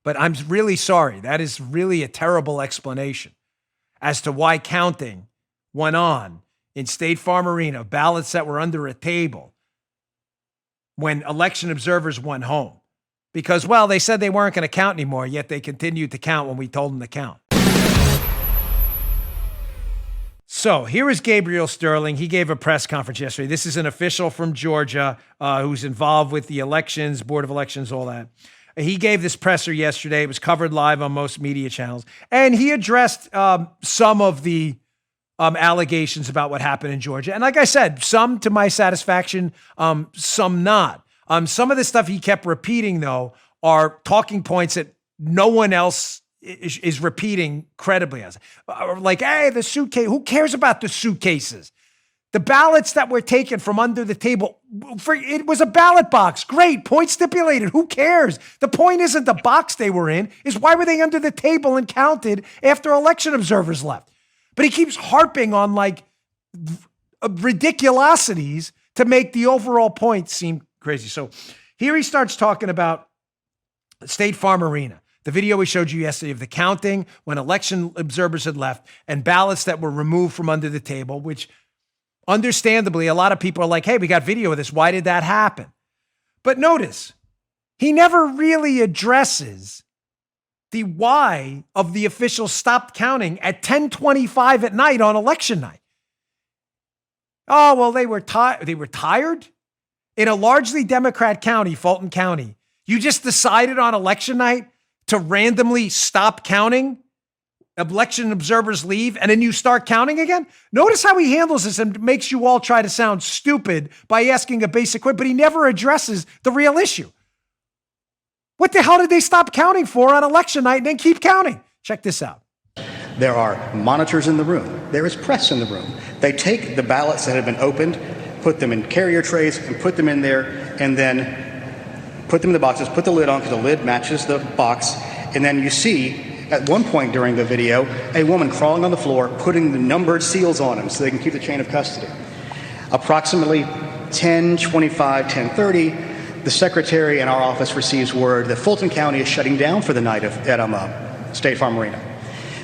But I'm really sorry. That is really a terrible explanation as to why counting went on in State Farm Arena, ballots that were under a table when election observers went home. Because, well, they said they weren't going to count anymore, yet they continued to count when we told them to count. So here is Gabriel Sterling. He gave a press conference yesterday. This is an official from Georgia who's involved with the elections, Board of Elections, all that. He gave this presser yesterday. It was covered live on most media channels. And he addressed some of the allegations about what happened in Georgia. And like I said, some to my satisfaction, some not. Some of the stuff he kept repeating, though, are talking points that no one else is repeating credibly. Like, hey, the suitcase, who cares about the suitcases? The ballots that were taken from under the table, it was a ballot box. Great, point stipulated. Who cares? The point isn't the box they were in, is why were they under the table and counted after election observers left? But he keeps harping on like ridiculosities to make the overall point seem crazy. So here he starts talking about State Farm Arena. The video we showed you yesterday of the counting when election observers had left and ballots that were removed from under the table, which understandably, a lot of people are like, hey, we got video of this. Why did that happen? But notice, he never really addresses the why of the officials stopped counting at 10:25 at night on election night. Oh, well, they were tired? In a largely Democrat county, Fulton County, you just decided on election night to randomly stop counting, election observers leave, and then you start counting again? Notice how he handles this and makes you all try to sound stupid by asking a basic question, but he never addresses the real issue. What the hell did they stop counting for on election night and then keep counting? Check this out. There are monitors in the room. There is press in the room. They take the ballots that have been opened, put them in carrier trays, and put them in there, and then put them in the boxes, put the lid on because the lid matches the box, and then you see at one point during the video a woman crawling on the floor putting the numbered seals on them so they can keep the chain of custody. Approximately 10:25, 10:30, the secretary in our office receives word that Fulton County is shutting down for the night at State Farm Arena.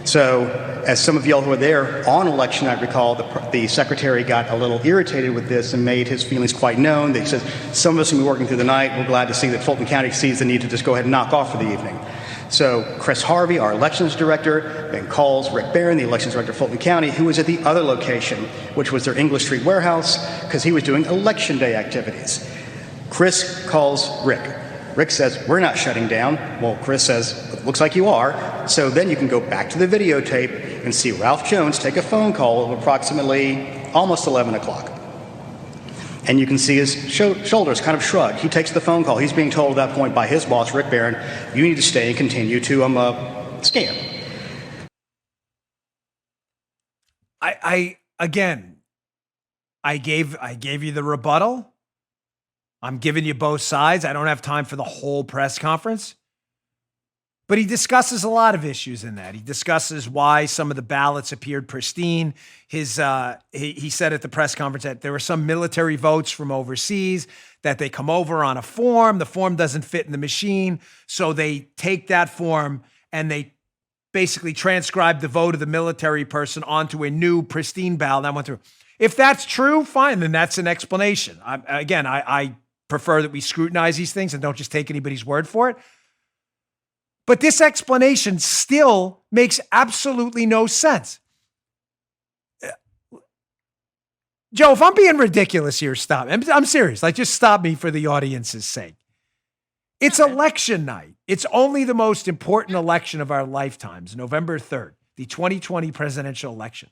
So, as some of y'all who were there on election night recall, the secretary got a little irritated with this and made his feelings quite known. He says, some of us will be working through the night. We're glad to see that Fulton County sees the need to just go ahead and knock off for the evening. So Chris Harvey, our elections director, then calls Rick Barron, the elections director of Fulton County, who was at the other location, which was their English Street warehouse, because he was doing election day activities. Chris calls Rick. Rick says, we're not shutting down. Well, Chris says, it looks like you are. So then you can go back to the videotape and see Ralph Jones take a phone call of approximately almost 11 o'clock. And you can see his shoulders kind of shrug. He takes the phone call. He's being told at that point by his boss, Rick Barron, you need to stay and continue to scan. I gave you the rebuttal. I'm giving you both sides. I don't have time for the whole press conference. But he discusses a lot of issues in that. He discusses why some of the ballots appeared pristine. He said at the press conference that there were some military votes from overseas, that they come over on a form. The form doesn't fit in the machine. So they take that form and they basically transcribe the vote of the military person onto a new pristine ballot that went through. If that's true, fine, then that's an explanation. I prefer that we scrutinize these things and don't just take anybody's word for it. But this explanation still makes absolutely no sense. Joe, if I'm being ridiculous here, stop. I'm serious. Like, just stop me for the audience's sake. It's election night. It's only the most important election of our lifetimes, November 3rd, the 2020 presidential election.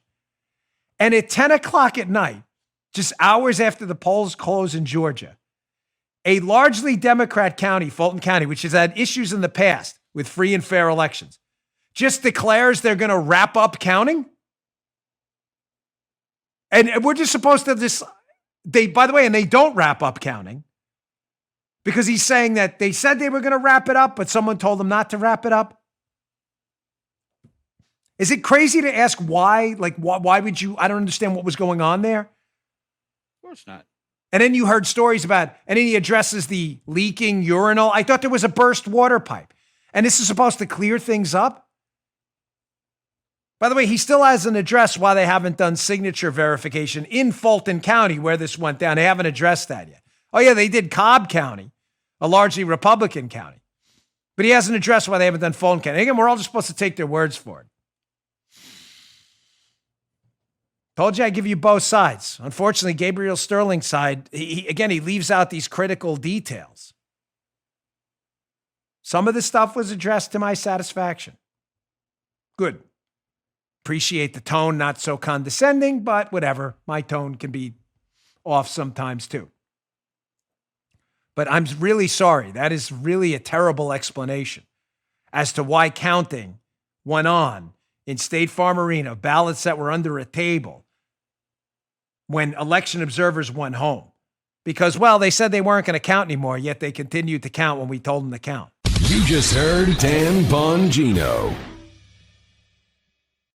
And at 10 o'clock at night, just hours after the polls close in Georgia, a largely Democrat county, Fulton County, which has had issues in the past with free and fair elections, just declares they're going to wrap up counting. And we're just supposed to by the way, and they don't wrap up counting because he's saying that they said they were going to wrap it up, but someone told them not to wrap it up. Is it crazy to ask why? Like, why would you? I don't understand what was going on there. Of course not. And then you heard stories about, and then he addresses the leaking urinal. I thought there was a burst water pipe. And this is supposed to clear things up? By the way, he still hasn't addressed why they haven't done signature verification in Fulton County where this went down. They haven't addressed that yet. Oh, yeah, they did Cobb County, a largely Republican county. But he hasn't addressed why they haven't done Fulton County. Again, we're all just supposed to take their words for it. Told you I give you both sides. Unfortunately, Gabriel Sterling's side, he leaves out these critical details. Some of the stuff was addressed to my satisfaction. Good. Appreciate the tone, not so condescending, but whatever. My tone can be off sometimes too. But I'm really sorry. That is really a terrible explanation as to why counting went on in State Farm Arena, ballots that were under a table when election observers went home. Because, well, they said they weren't going to count anymore, yet they continued to count when we told them to count. You just heard Dan Bongino.